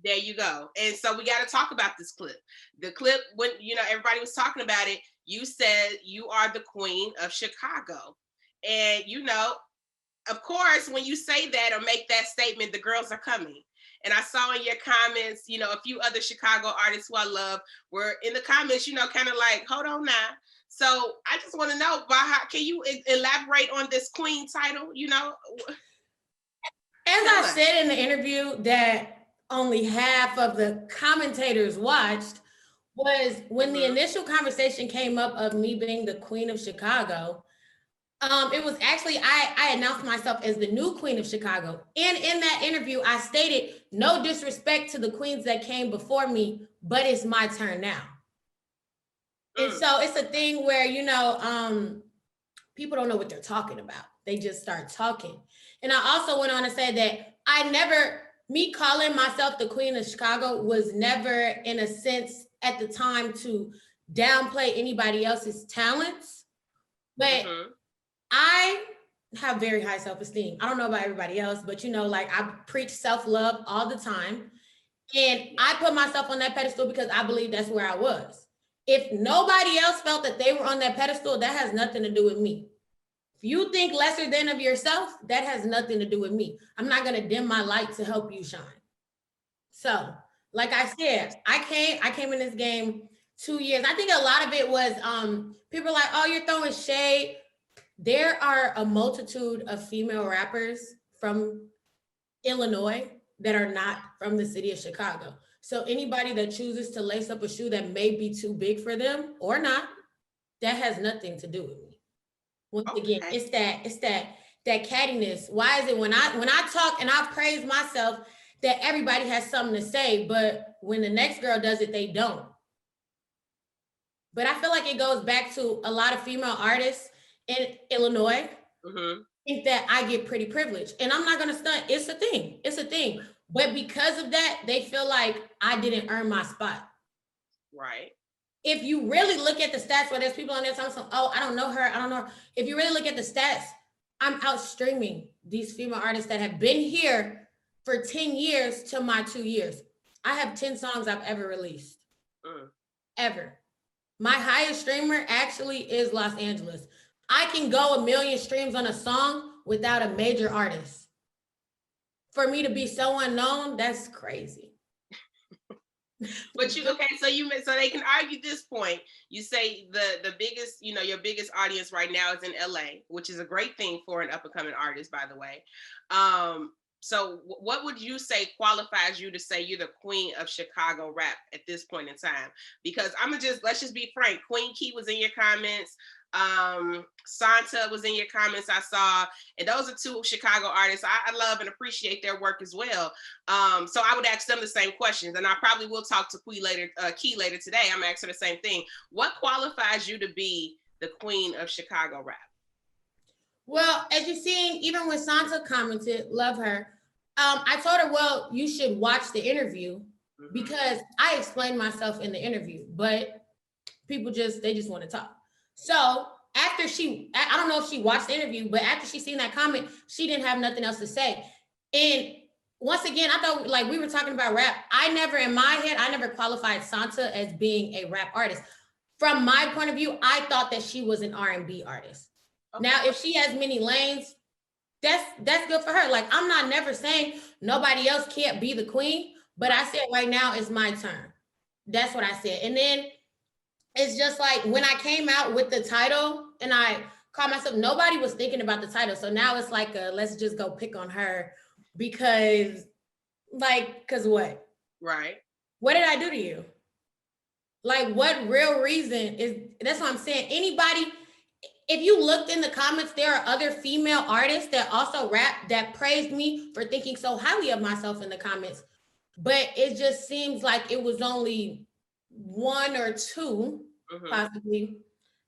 There you go. And so we got to talk about this clip. The clip, when everybody was talking about it, you said you are the queen of Chicago. And of course, when you say that or make that statement, the girls are coming. And I saw in your comments, a few other Chicago artists who I love were in the comments, kind of like, hold on now. So I just want to know, Baha, can you elaborate on this queen title? As I said in the interview that only half of the commentators watched, was when the initial conversation came up of me being the queen of Chicago. It was actually, I announced myself as the new queen of Chicago. And in that interview, I stated, no disrespect to the queens that came before me, but it's my turn now. And so it's a thing where, people don't know what they're talking about. They just start talking. And I also went on to say that me calling myself the queen of Chicago was never in a sense at the time to downplay anybody else's talents. But I have very high self-esteem. I don't know about everybody else, but I preach self-love all the time. And I put myself on that pedestal because I believe that's where I was. If nobody else felt that they were on that pedestal, that has nothing to do with me. If you think lesser than of yourself, that has nothing to do with me. I'm not going to dim my light to help you shine. So, like I said, I came in this game 2 years. I think a lot of it was people are like, oh, you're throwing shade. There are a multitude of female rappers from Illinois that are not from the city of Chicago. So anybody that chooses to lace up a shoe that may be too big for them or not, that has nothing to do with me. Once again, it's that cattiness. Why is it when I talk and I praise myself that everybody has something to say, but when the next girl does it, they don't. But I feel like it goes back to a lot of female artists in Illinois. Think that I get pretty privileged. And I'm not gonna stunt, it's a thing. It's a thing. But because of that, they feel like I didn't earn my spot. Right. If you really look at the stats, where there's people on there talking, oh, I don't know her. If you really look at the stats, I'm outstreaming these female artists that have been here for 10 years to my 2 years. I have 10 songs I've ever released. Ever. My highest streamer actually is Los Angeles. I can go 1 million streams on a song without a major artist. For me to be so unknown, that's crazy. But so they can argue this point. You say the biggest, your biggest audience right now is in LA, which is a great thing for an up and coming artist, by the way. So what would you say qualifies you to say you're the queen of Chicago rap at this point in time? Because let's just be frank. Queen Key was in your comments. Santa was in your comments, I saw, and those are two Chicago artists I love and appreciate their work as well. So I would ask them the same questions, and I probably will talk to Key later today. I'm asking her the same thing. What qualifies you to be the queen of Chicago rap? Well, as you've seen, even when Santa commented, love her, I told her, well, you should watch the interview because I explained myself in the interview, but people just want to talk. So after I don't know if she watched the interview, but after she seen that comment, she didn't have nothing else to say. And once again, I thought, like we were talking about rap, in my head, I never qualified Santa as being a rap artist. From my point of view, I thought that she was an R&B artist. Okay. Now, if she has many lanes, that's good for her. Like, I'm not never saying nobody else can't be the queen, but I said right now it's my turn. That's what I said. And then it's just like when I came out with the title and I called myself, nobody was thinking about the title. So now it's like, let's just go pick on her because what? Right. What did I do to you? Like, what real reason that's what I'm saying. Anybody, if you looked in the comments, there are other female artists that also rap that praised me for thinking so highly of myself in the comments. But it just seems like it was only one or two, possibly,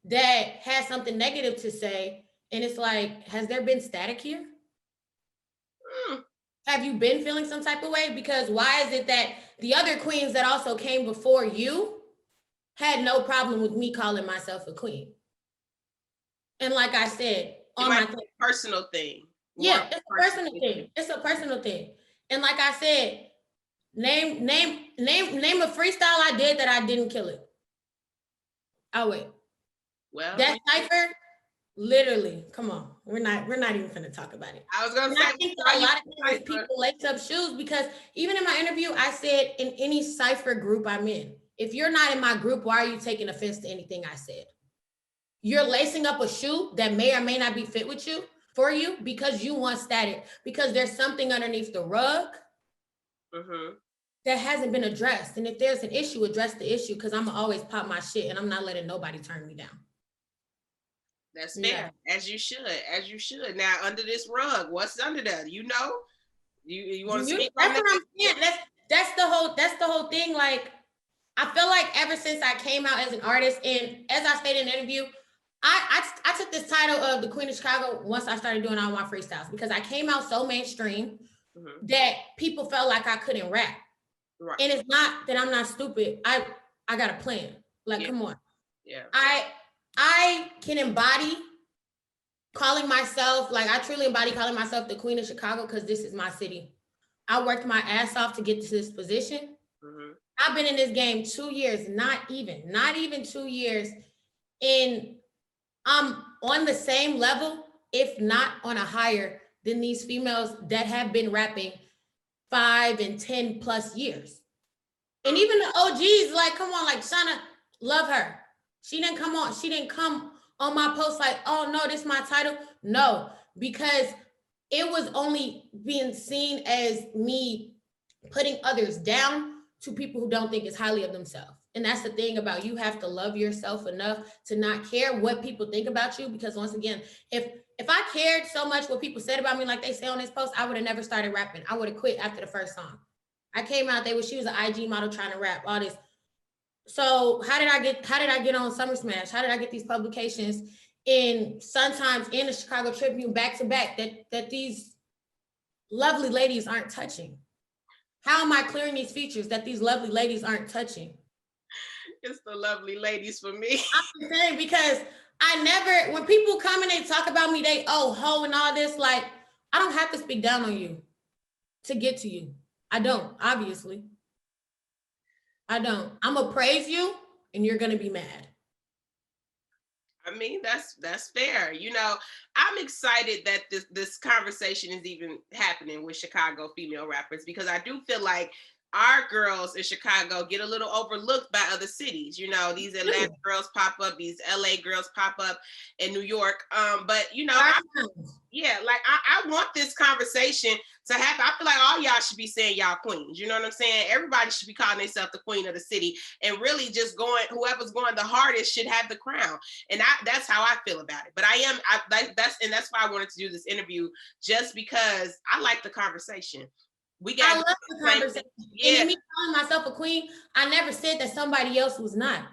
that had something negative to say. And it's like, has there been static here? Have you been feeling some type of way? Because why is it that the other queens that also came before you had no problem with me calling myself a queen? And like I said, on my personal thing. Yeah, it's a personal thing. It's a personal thing. And like I said, Name a freestyle I did that I didn't kill it. Oh wait. Well, that cipher, literally, come on. We're not even gonna talk about it. I was gonna say I think that a lot of times people lace up shoes because even in my interview, I said in any cipher group I'm in, if you're not in my group, why are you taking offense to anything I said? You're lacing up a shoe that may or may not be fit with you for you because you want static, because there's something underneath the rug that hasn't been addressed. And if there's an issue, address the issue, because I'm always pop my shit and I'm not letting nobody turn me down. That's fair, as you should. Now, under this rug, what's under there? You know, you want to speak on that? That's what I'm saying. That's the whole thing. Like, I feel like ever since I came out as an artist, and as I stated in the interview, I took this title of the Queen of Chicago once I started doing all my freestyles, because I came out so mainstream that people felt like I couldn't rap. Right. And it's not that I'm not stupid. I got a plan. Like, come on. Yeah. I can embody calling myself, like I truly embody calling myself the Queen of Chicago because this is my city. I worked my ass off to get to this position. I've been in this game 2 years, not even 2 years. And I'm on the same level, if not on a higher, than these females that have been rapping 5 and 10 plus years. And even the OGs, like, come on, like Shauna, love her. She didn't come on my post like, oh no, this is my title. No, because it was only being seen as me putting others down to people who don't think as highly of themselves. And that's the thing about, you have to love yourself enough to not care what people think about you. Because once again, if I cared so much what people said about me, like they say on this post, I would have never started rapping. I would have quit after the first song. I came out there she was an IG model trying to rap, all this. So how did I get on Summer Smash? How did I get these publications in Sun Times and the Chicago Tribune back to back that these lovely ladies aren't touching? How am I clearing these features that these lovely ladies aren't touching? It's the lovely ladies for me. I'm saying, because when people come and they talk about me, they ho and all this, like, I don't have to speak down on you to get to you. I don't, obviously. I don't. I'm gonna praise you and you're gonna be mad. I mean, that's fair. You know, I'm excited that this conversation is even happening with Chicago female rappers, because I do feel like our girls in Chicago get a little overlooked by other cities. You know, these Atlanta girls pop up, these LA girls pop up in New York. But you know, I want this conversation to happen. I feel like all y'all should be saying y'all queens. You know what I'm saying? Everybody should be calling themselves the queen of the city, and really just whoever's going the hardest should have the crown. And that's how I feel about it. But that's why I wanted to do this interview, just because I like the conversation. I love the conversation. Yeah. And me calling myself a queen, I never said that somebody else was not.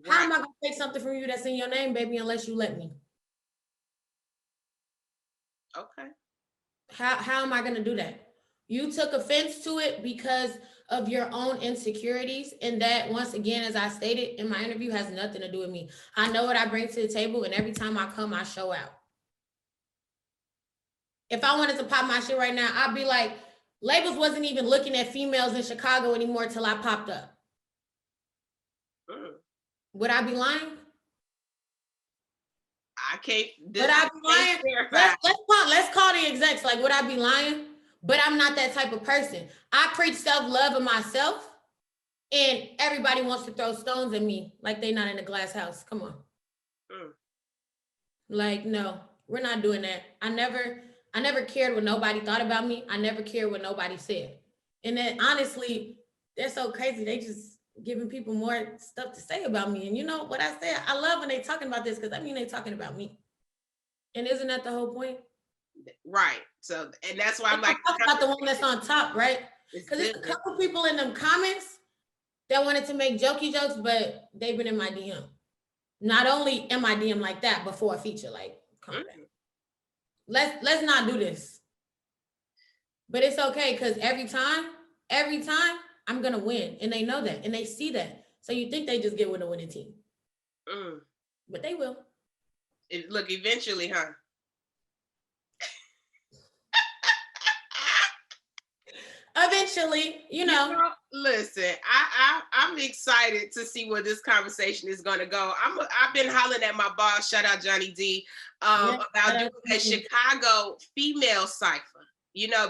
Right. How am I gonna take something from you that's in your name, baby, unless you let me? Okay. How am I gonna do that? You took offense to it because of your own insecurities, and that, once again, as I stated in my interview, has nothing to do with me. I know what I bring to the table, and every time I come, I show out. If I wanted to pop my shit right now, I'd be like, labels wasn't even looking at females in Chicago anymore till I popped up. Would I be lying? I can't. Would I be lying? Let's call the execs. Like, would I be lying? But I'm not that type of person. I preach self-love of myself, and everybody wants to throw stones at me like they not in a glass house. Come on. Like, no, we're not doing that. I never cared what nobody thought about me. I never cared what nobody said. And then honestly, they're so crazy. They just giving people more stuff to say about me. And you know what I said? I love when they talking about this, because I mean they talking about me. And isn't that the whole point? Right. So, and that's why I'm like, talk about the one that's on top, right? Because there's a couple people in them comments that wanted to make jokey jokes, but they've been in my DM. Not only in my DM like that, but for a feature, like, come on. Let's not do this. But it's okay, because every time, I'm gonna win. And they know that, and they see that. So you think they just get with a winning team. But they will. Look, eventually, huh? Eventually, listen, I'm excited to see where this conversation is gonna go. I've been hollering at my boss, shout out Johnny D, about doing a Chicago female cipher.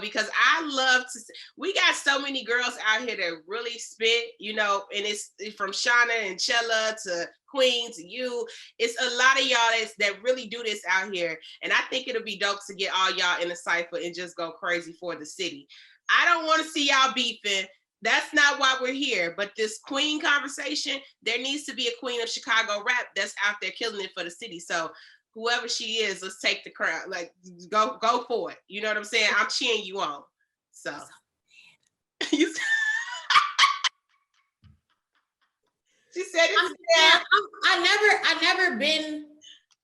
Because I love to see, we got so many girls out here that really spit, and it's from Shauna and Chella to Queen to you. It's a lot of y'all that really do this out here. And I think it'll be dope to get all y'all in a cipher and just go crazy for the city. I don't want to see y'all beefing. That's not why we're here. But this queen conversation, there needs to be a queen of Chicago rap that's out there killing it for the city. So whoever she is, let's take the crown. Like, go for it. You know what I'm saying? I'm cheering you on. So she said it's I never been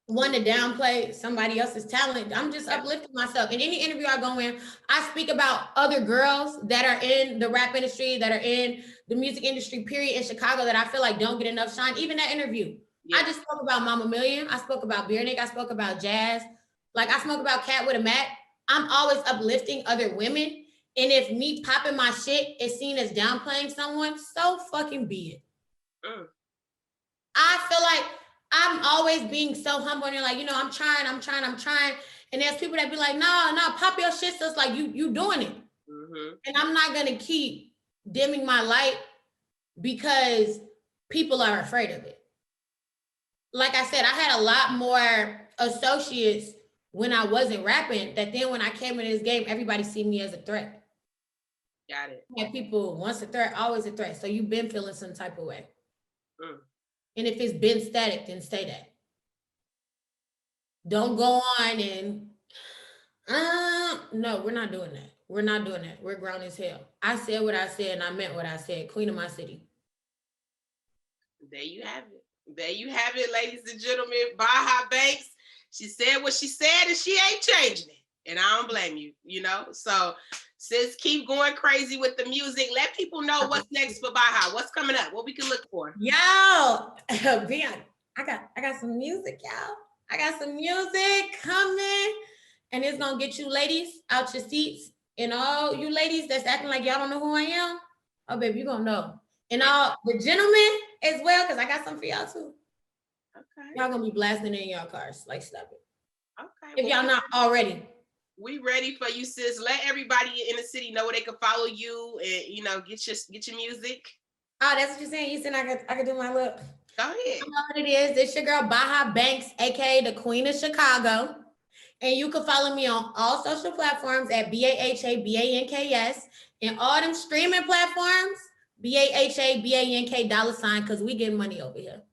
one to downplay somebody else's talent. I'm just uplifting myself. In any interview I go in, I speak about other girls that are in the rap industry, that are in the music industry, period, in Chicago, that I feel like don't get enough shine. Even that interview. Yeah. I just spoke about Mama Million. I spoke about Beer Nick. I spoke about Jazz. Like, I spoke about Cat with a Mac. I'm always uplifting other women. And if me popping my shit is seen as downplaying someone, so fucking be it. I feel like I'm always being so humble and like, I'm trying. And there's people that be like, no, pop your shit. So it's like, you doing it. Mm-hmm. And I'm not going to keep dimming my light because people are afraid of it. Like I said, I had a lot more associates when I wasn't rapping, that then when I came into this game, everybody see me as a threat. Got it. And people, once a threat, always a threat. So you've been feeling some type of way. And if it's been static, then stay that. Don't go on and, no, we're not doing that. We're not doing that. We're grown as hell. I said what I said and I meant what I said. Queen of my city. There you have it. There you have it, ladies and gentlemen. Baha Banks. She said what she said and she ain't changing it. And I don't blame you, So sis, keep going crazy with the music. Let people know what's next for Baha. What's coming up? What we can look for. Yo, Bian, I got some music, y'all. I got some music coming. And it's gonna get you ladies out your seats. And all you ladies that's acting like y'all don't know who I am. Oh, baby, you gonna know. And all the gentlemen as well, because I got something for y'all too. Okay. Y'all gonna be blasting in y'all cars. Like, stop it. Okay. If y'all not already. We ready for you, sis. Let everybody in the city know where they can follow you and get your music. Oh, that's what you're saying. You said I could do my look. Go ahead. You know what it is. It's your girl Baha Banks, aka the Queen of Chicago. And you can follow me on all social platforms at BahaBanks and all them streaming platforms, BahaBank $, because we getting money over here.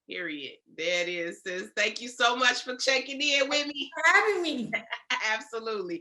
Period. There it is, sis. Thank you so much for checking in with me. For having me. Absolutely.